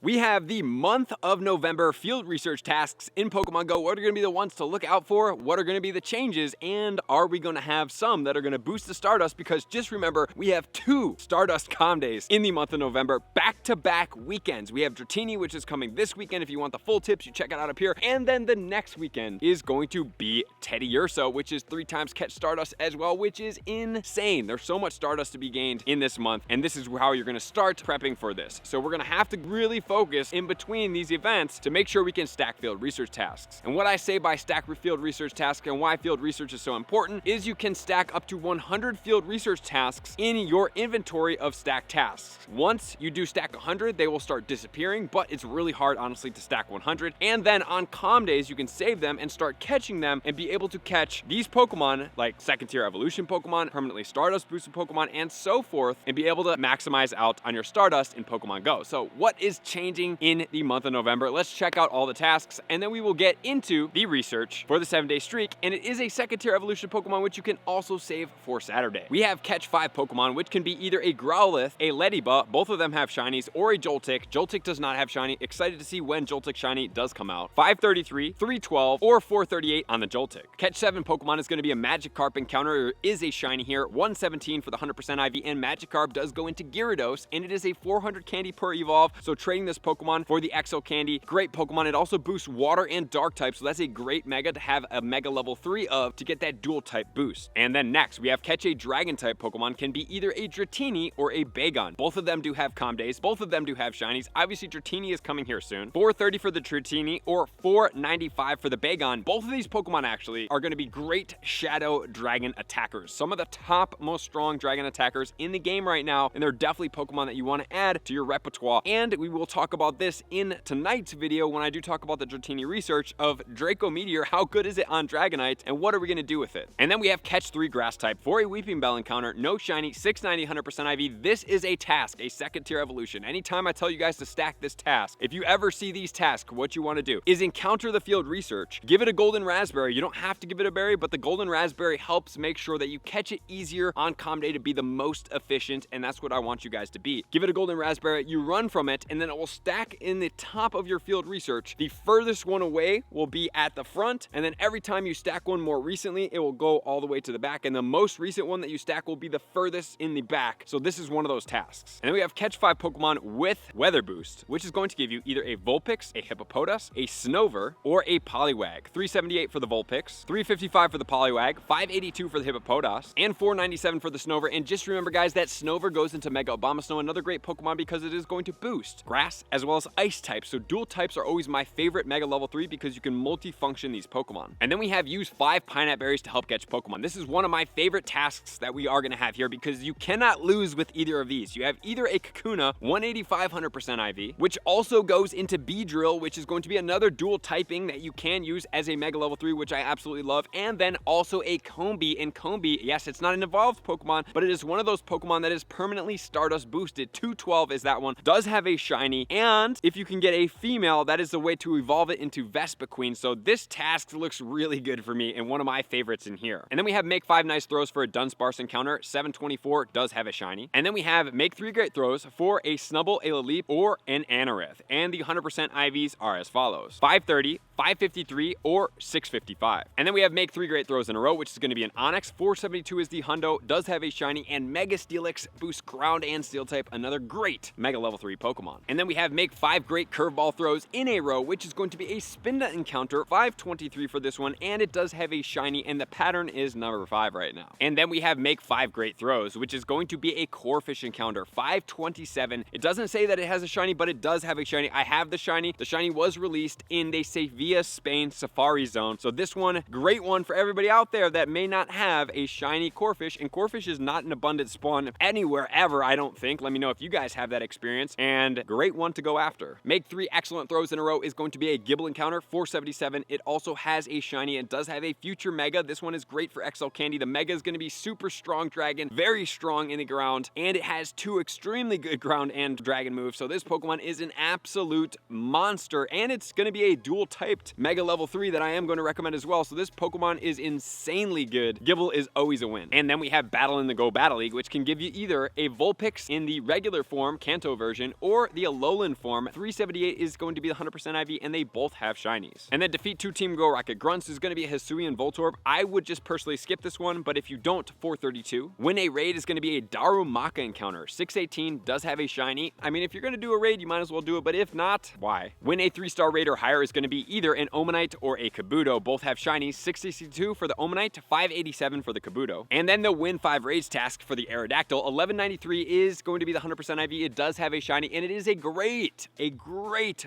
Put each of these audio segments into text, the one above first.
We have the month of November field research tasks in Pokemon Go. What are going to be the ones to look out for? What are going to be the changes? And are we going to have some that are going to boost the Stardust? Because just remember, we have 2 Stardust Calm Days in the month of November, back-to-back weekends. We have Dratini, which is coming this weekend. If you want the full tips, you check it out up here. And then the next weekend is going to be Teddy Urso, which is 3 times catch Stardust as well, which is insane. There's so much Stardust to be gained in this month, and this is how you're going to start prepping for this. So we're going to have to really focus in between these events to make sure we can stack field research tasks. And what I say by stack field research tasks and why field research is so important is you can stack up to 100 field research tasks in your inventory of stack tasks. Once you do stack 100, they will start disappearing, but it's really hard, honestly, to stack 100. And then on Calm Days, you can save them and start catching them and be able to catch these Pokemon, like second tier evolution Pokemon, permanently Stardust boosted Pokemon, and so forth, and be able to maximize out on your Stardust in Pokemon Go. So what is changing in the month of November? Let's check out all the tasks, and then we will get into the research for the 7-day streak, and it is a second tier evolution Pokemon, which you can also save for Saturday. We have catch 5 Pokemon, which can be either a Growlithe, a Leddyba, both of them have shinies, or a Joltik. Joltik does not have shiny. Excited to see when Joltik shiny does come out. 533, 312, or 438 on the Joltik. Catch 7 Pokemon is going to be a Magikarp encounter. There is a shiny here, 117 for the 100% IV, and Magikarp does go into Gyarados, and it is a 400 candy per evolve, so trading this Pokemon for the Exo Candy, great Pokemon. It also boosts water and dark type, so that's a great mega to have a mega level 3 of to get that dual type boost. And then next, we have catch a dragon type Pokemon, can be either a Dratini or a Bagon. Both of them do have Calm Days, both of them do have shinies. Obviously, Dratini is coming here soon. 430 for the Dratini or 495 for the Bagon. Both of these Pokemon actually are going to be great Shadow Dragon attackers. Some of the top most strong dragon attackers in the game right now, and they're definitely Pokemon that you want to add to your repertoire. And we will talk about this in tonight's video when I do talk about the Dratini research of Draco Meteor. How good is it on Dragonite, and what are we going to do with it? And then we have catch 3 grass type for a Weeping Bell encounter, no shiny, 690, 100% IV. This is a task, a second tier evolution. Anytime I tell you guys to stack this task, if you ever see these tasks, what you want to do is encounter the field research, give it a golden raspberry. You don't have to give it a berry, but the golden raspberry helps make sure that you catch it easier on Calm Day to be the most efficient, and that's what I want you guys to be. Give it a golden raspberry, you run from it, and then it will stack in the top of your field research. The furthest one away will be at the front, and then every time you stack one more recently, it will go all the way to the back, and the most recent one that you stack will be the furthest in the back. So this is one of those tasks. And then we have catch 5 Pokemon with Weather Boost, which is going to give you either a Vulpix, a Hippopotas, a Snover, or a Poliwag. 378 for the Vulpix, 355 for the Poliwag, 582 for the Hippopotas, and 497 for the Snover. And just remember, guys, that Snover goes into Mega Abomasnow, another great Pokemon because it is going to boost grass as well as ice types. So dual types are always my favorite Mega level 3 because you can multi-function these Pokemon. And then we have use 5 Pineapple Berries to help catch Pokemon. This is one of my favorite tasks that we are going to have here because you cannot lose with either of these. You have either a Kakuna, 185, 100% IV, which also goes into Beedrill, which is going to be another dual typing that you can use as a Mega level 3, which I absolutely love. And then also a Combee. And Combee, yes, it's not an evolved Pokemon, but it is one of those Pokemon that is permanently Stardust boosted. 212 is that one. Does have a shiny, and if you can get a female, that is the way to evolve it into Vespiquen. So this task looks really good for me and one of my favorites in here. And then we have make 5 nice throws for a Dunsparce encounter. 724 does have a shiny. And then we have make 3 great throws for a Snubbull, a Laleep, or an Anorith. And the 100% IVs are as follows: 530, 553, or 655. And then we have make 3 great throws in a row, which is going to be an Onix. 472 is the Hundo, does have a shiny, and Mega Steelix boosts ground and steel type, another great Mega level 3 Pokemon. And then we have make 5 great curveball throws in a row, which is going to be a Spinda encounter. 523 for this one, and it does have a shiny, and the pattern is number 5 right now. And then we have make 5 great throws, which is going to be a Corphish encounter. 527. It doesn't say that it has a shiny, but it does have a shiny. I have the shiny. The shiny was released in the Sevilla, Spain Safari Zone. So this one, great one for everybody out there that may not have a shiny Corphish, and Corphish is not an abundant spawn anywhere ever, I don't think. Let me know if you guys have that experience, and great one to go after. Make 3 excellent throws in a row is going to be a Gible encounter. 477. It also has a shiny and does have a future Mega. This one is great for XL Candy. The Mega is going to be super strong dragon, very strong in the ground, and it has 2 extremely good ground and dragon moves. So this Pokemon is an absolute monster, and it's going to be a dual type typed Mega level 3 that I am going to recommend as well. So this Pokemon is insanely good. Gible is always a win. And then we have Battle in the Go Battle League, which can give you either a Vulpix in the regular form, Kanto version, or the Alolan form. 378 is going to be the 100% IV, and they both have shinies. And then defeat 2 Team Go Rocket Grunts is going to be a Hisuian Voltorb. I would just personally skip this one, but if you don't, 432. Win a raid is going to be a Darumaka encounter. 618 does have a shiny. I mean, if you're going to do a raid, you might as well do it, but if not, why? Win a 3-star raid or higher is going to be either an Omanite or a Kabuto. Both have shinies. 662 for the Omanite, 587 for the Kabuto. And then the win 5 raids task for the Aerodactyl. 1193 is going to be the 100% IV. It does have a shiny, and it is a great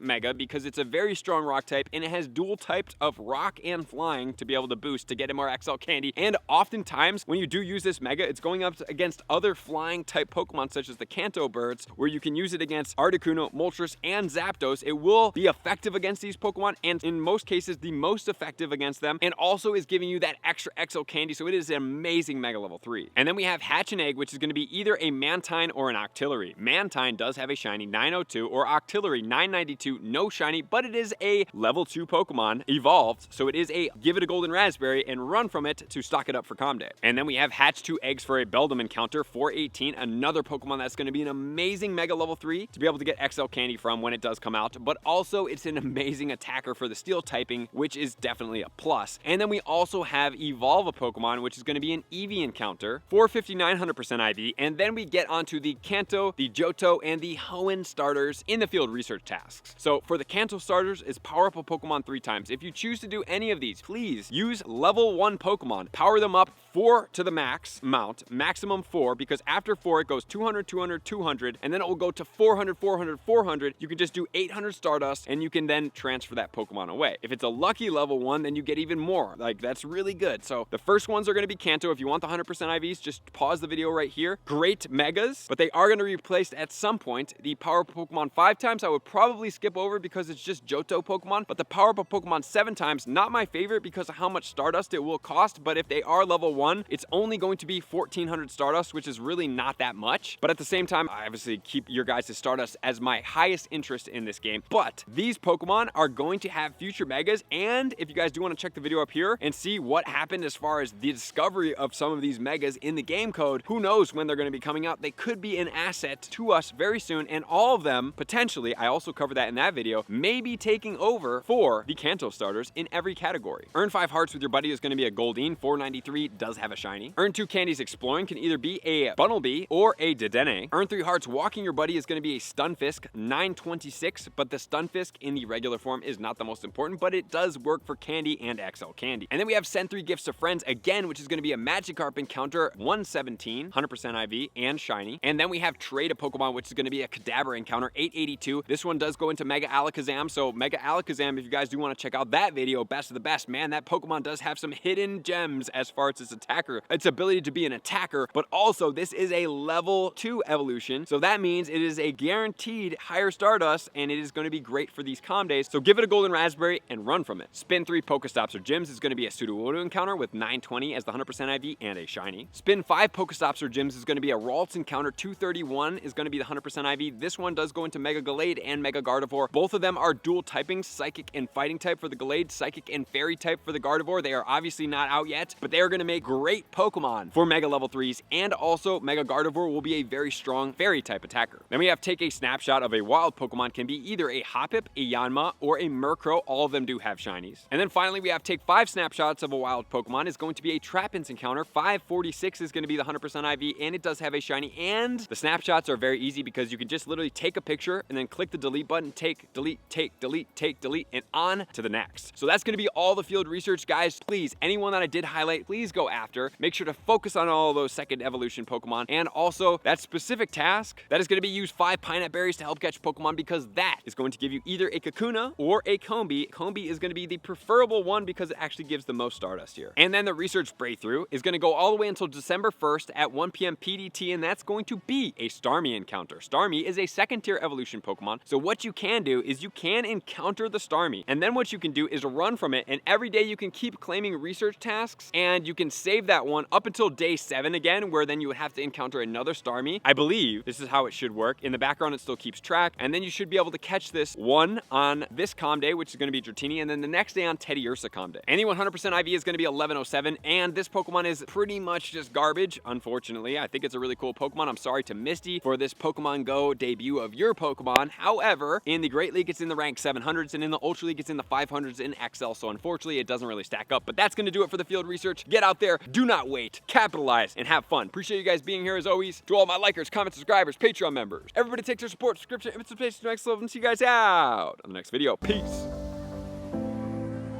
Mega because it's a very strong rock type, and it has dual typed of rock and flying to be able to boost to get him our XL candy. And oftentimes when you do use this Mega, it's going up against other flying type Pokemon such as the Kanto birds, where you can use it against Articuno, Moltres, and Zapdos. It will be effective against these Pokemon, and in most cases the most effective against them, and also is giving you that extra XL candy. So it is an amazing Mega level 3. And then we have Hatch and Egg, which is going to be either a Mantine or an Octillery. Mantine does have a shiny, 902, or Octillery 992, no shiny, but it is a level 2 Pokemon evolved, so it is a give it a golden raspberry and run from it to stock it up for Com Day. And then we have Hatch 2 Eggs for a Beldum encounter, 418, another Pokemon that's going to be an amazing Mega level 3 to be able to get XL candy from when it does come out, but also it's an amazing attacker for the steel typing, which is definitely a plus. And then we also have Evolve a Pokemon, which is going to be an Eevee encounter, 459, 100% IV, and then we get onto the Kanto, the Johto, and the Hoenn starters in the field research tasks. So for the Kanto starters, is power up a Pokemon 3 times. If you choose to do any of these, please use level 1 Pokemon. Power them up 4 to the max amount, maximum 4, because after 4 it goes 200, 200, 200, and then it will go to 400, 400, 400. You can just do 800 Stardust, and you can then transfer that Pokemon away. If it's a lucky level 1, then you get even more. Like, that's really good. So the first ones are going to be Kanto. If you want the 100% IVs, just pause the video right here. Great Megas, but they are going to be replaced at some point. The Power Up Pokemon 5 times I would probably skip over because it's just Johto Pokemon, but the Power Up Pokemon 7 times, not my favorite because of how much Stardust it will cost, but if they are level 1, it's only going to be 1400 Stardust, which is really not that much. But at the same time, I obviously keep your guys' Stardust as my highest interest in this game. But these Pokemon are going to have future Megas, and if you guys do want to check the video up here and see what happened as far as the discovery of some of these Megas in the game code, who knows when they're going to be coming out. They could be an asset to us very soon, and all of them, potentially, I also covered that in that video, may be taking over for the Kanto starters in every category. Earn 5 hearts with your buddy is going to be a Goldeen, 493, does have a shiny. Earn 2 candies exploring can either be a Bunnelby or a Dedenne. Earn 3 hearts walking your buddy is going to be a Stunfisk, 926, but the Stunfisk in the regular form is not the most important, but it does work for candy and XL candy. And then we have send 3 gifts to friends again, which is going to be a Magikarp encounter, 117, 100% IV and shiny. And then we have trade a Pokemon, which is going to be a Kadabra encounter, 882. This one does go into Mega Alakazam, so Mega Alakazam, if you guys do want to check out that video, best of the best, man, that Pokemon does have some hidden gems as far as its attacker, its ability to be an attacker, but also this is a level 2 evolution, so that means it is a guaranteed higher Stardust, and it is going to be great for these Com Days, so give it a golden raspberry and run from it. Spin 3 Pokestops or Gyms is going to be a Sudowoodo encounter with 920 as the 100% IV and a shiny. Spin 5 Pokestops or Gyms is going to be a Ralts encounter, 231 is going to be the 100% IV. This one does go into Mega Gallade and Mega Gardevoir. Both of them are dual typings, Psychic and Fighting type for the Gallade, Psychic and Fairy type for the Gardevoir. They are obviously not out yet, but they are going to make great Pokemon for Mega level 3s, and also Mega Gardevoir will be a very strong Fairy type attacker. Then we have take a snapshot of a wild Pokemon, can be either a Hoppip, a Yanma, or a Murkrow. All of them do have shinies. And then finally we have take 5 snapshots of a wild Pokemon is going to be a Trapinch encounter, 546 is going to be the 100% IV, and it does have a shiny. And the snapshots are very easy because you can just literally take a picture and then click the delete button, take, delete, take, delete, take, delete, and on to the next. So that's going to be all the field research, guys. Please, anyone that I did highlight, please go after. Make sure to focus on all of those second evolution Pokemon, and also that specific task that is going to be use 5 Pineapple Berries to help catch Pokemon, because that is going to give you either a Kakuna or a Combee. Combee is going to be the preferable one because it actually gives the most Stardust here. And then the research breakthrough is going to go all the way until December 1st at 1 p.m. PDT, and that's going to be a Starmie encounter. Starmie is a second tier evolution Pokemon, so what you can do is you can encounter the Starmie, and then what you can do is run from it, and every day you can keep claiming research tasks, and you can save save that one up until day 7 again, where then you would have to encounter another Starmie. I believe this is how it should work. In the background, it still keeps track, and then you should be able to catch this one on this Comm day, which is going to be Dratini, and then the next day on Teddiursa Comm day. Any 100% IV is going to be 1107, and this Pokemon is pretty much just garbage, unfortunately. I think it's a really cool Pokemon. I'm sorry to Misty for this Pokemon Go debut of your Pokemon. However, in the Great League, it's in the rank 700s, and in the Ultra League, it's in the 500s in XL, so unfortunately, it doesn't really stack up. But that's going to do it for the field research. Get out there, do not wait, capitalize, and have fun. Appreciate you guys being here as always. To all my likers, comment, subscribers, Patreon members, everybody take their support, subscription, invitation to the next level, and see you guys out on the next video. Peace.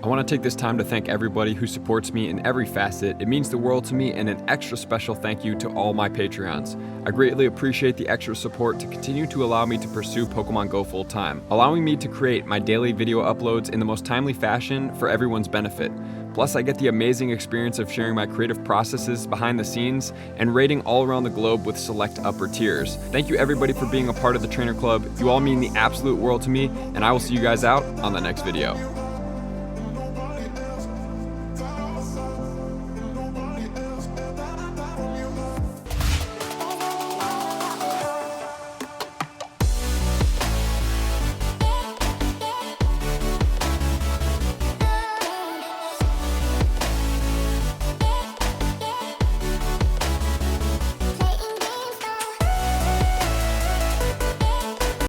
I want to take this time to thank everybody who supports me in every facet. It means the world to me, and an extra special thank you to all my Patreons. I greatly appreciate the extra support to continue to allow me to pursue Pokemon Go full time, allowing me to create my daily video uploads in the most timely fashion for everyone's benefit. Plus, I get the amazing experience of sharing my creative processes behind the scenes and rating all around the globe with select upper tiers. Thank you everybody for being a part of the Trainer Club. You all mean the absolute world to me, and I will see you guys out on the next video.